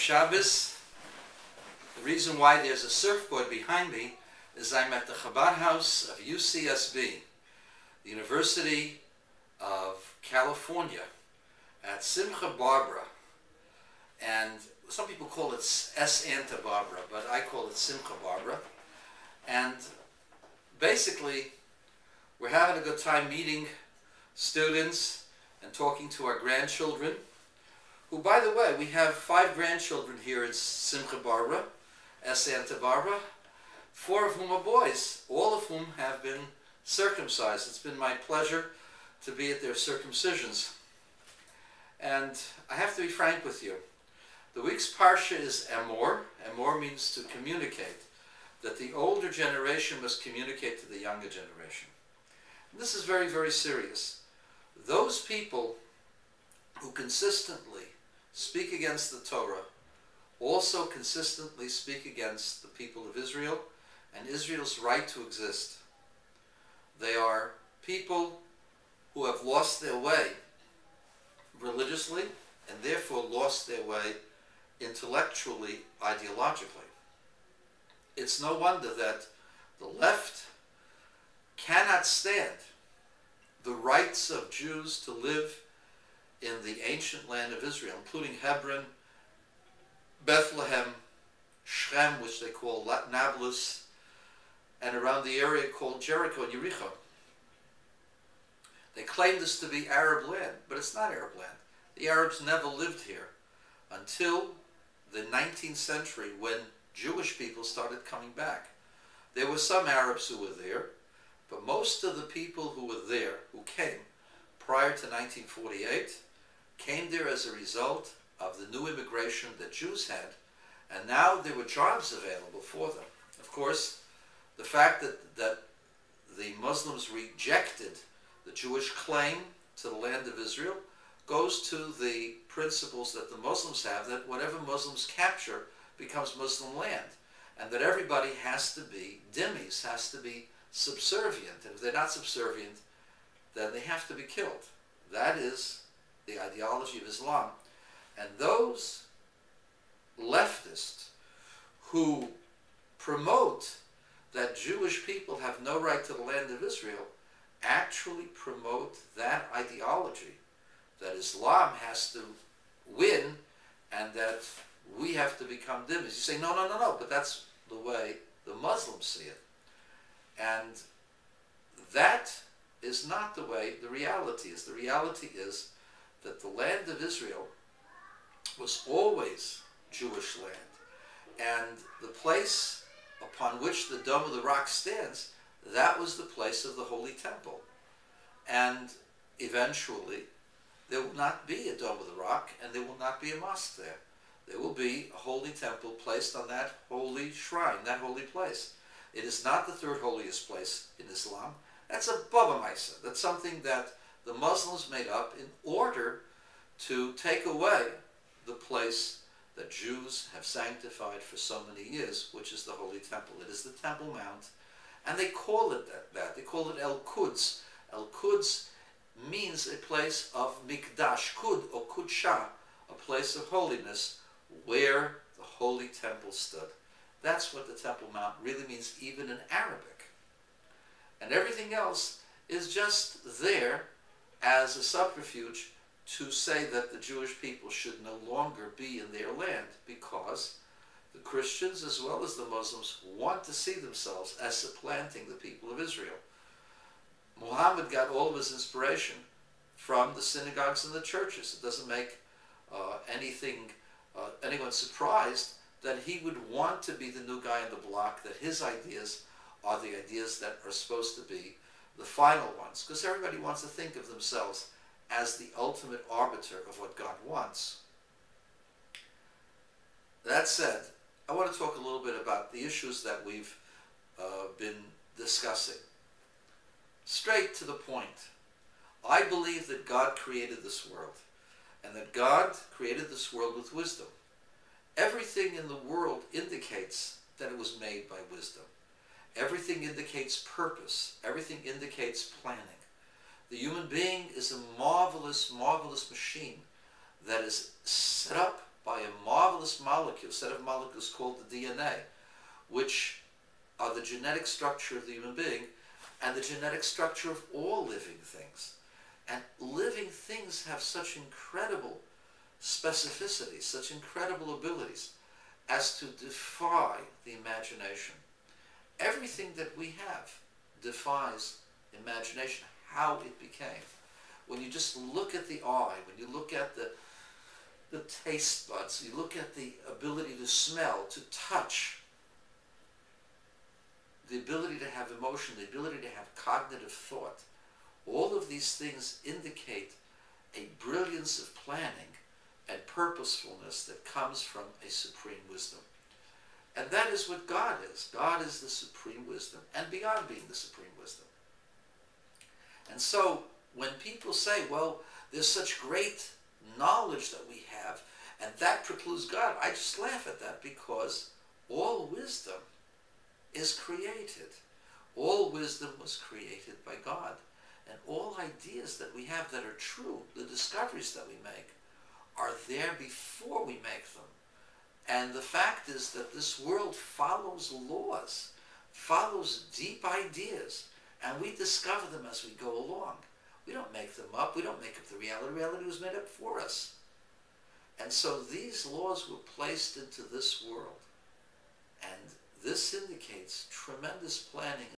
Shabbos. The reason why there's a surfboard behind me is I'm at the Chabad house of UCSB, the University of California, at Simcha Barbara. And some people call it S-Anta Barbara, but I call it Simcha Barbara. And basically, we're having a good time meeting students and talking to our grandchildren, who, by the way, we have 5 grandchildren here in Simcha Barbara, S-Anta Barbara, 4 of whom are boys, all of whom have been circumcised. It's been my pleasure to be at their circumcisions. And I have to be frank with you. The week's parsha is Emor. Emor means to communicate, that the older generation must communicate to the younger generation. And this is very, very serious. Those people who consistently speak against the Torah also consistently speak against the people of Israel and Israel's right to exist. They are people who have lost their way religiously and therefore lost their way intellectually, ideologically. It's no wonder that the left cannot stand the rights of Jews to live in the ancient land of Israel, including Hebron, Bethlehem, Shem, which they call Nablus, and around the area called Jericho and Jericho. They claim this to be Arab land, but it's not Arab land. The Arabs never lived here until the 19th century, when Jewish people started coming back. There were some Arabs who were there, but most of the people who were there, who came prior to 1948, came there as a result of the new immigration that Jews had, and now there were jobs available for them. Of course, the fact that the Muslims rejected the Jewish claim to the land of Israel goes to the principles that the Muslims have, that whatever Muslims capture becomes Muslim land, and that everybody has to be dhimmis, has to be subservient, and if they're not subservient, then they have to be killed. That is the ideology of Islam. And those leftists who promote that Jewish people have no right to the land of Israel actually promote that ideology, that Islam has to win and that we have to become dhimmis. You say, no, no, no, no, but that's the way the Muslims see it. And that is not the way the reality is. The reality is that the land of Israel was always Jewish land. And the place upon which the Dome of the Rock stands, that was the place of the Holy Temple. And eventually, there will not be a Dome of the Rock, and there will not be a mosque there. There will be a holy temple placed on that holy shrine, that holy place. It is not the 3rd holiest place in Islam. That's a Baba Maisa. That's something that the Muslims made up in order to take away the place that Jews have sanctified for so many years, which is the Holy Temple. It is the Temple Mount, and they call it that. They call it El-Quds. El-Quds means a place of Mikdash, Kud or Kudsha, a place of holiness where the Holy Temple stood. That's what the Temple Mount really means, even in Arabic. And everything else is just there as a subterfuge to say that the Jewish people should no longer be in their land, because the Christians as well as the Muslims want to see themselves as supplanting the people of Israel. Muhammad got all of his inspiration from the synagogues and the churches. It doesn't make anyone surprised that he would want to be the new guy on the block, that his ideas are the ideas that are supposed to be the final ones, because everybody wants to think of themselves as the ultimate arbiter of what God wants. That said, I want to talk a little bit about the issues that we've been discussing. Straight to the point. I believe that God created this world, and that God created this world with wisdom. Everything in the world indicates that it was made by wisdom. Everything indicates purpose. Everything indicates planning. The human being is a marvelous, marvelous machine that is set up by a marvelous molecule, set of molecules called the DNA, which are the genetic structure of the human being and the genetic structure of all living things. And living things have such incredible specificity, such incredible abilities as to defy the imagination. Everything that we have defies imagination, how it became. When you just look at the eye, when you look at the taste buds, you look at the ability to smell, to touch, the ability to have emotion, the ability to have cognitive thought, all of these things indicate a brilliance of planning and purposefulness that comes from a supreme wisdom. And that is what God is. God is the supreme wisdom, and beyond being the supreme wisdom. And so, when people say, well, there's such great knowledge that we have, and that precludes God, I just laugh at that, because all wisdom is created. All wisdom was created by God. And all ideas that we have that are true, the discoveries that we make, are there before we make them. And the fact is that this world follows laws, follows deep ideas, and we discover them as we go along. We don't make them up. We don't make up the reality. Reality was made up for us. And so these laws were placed into this world. And this indicates tremendous planning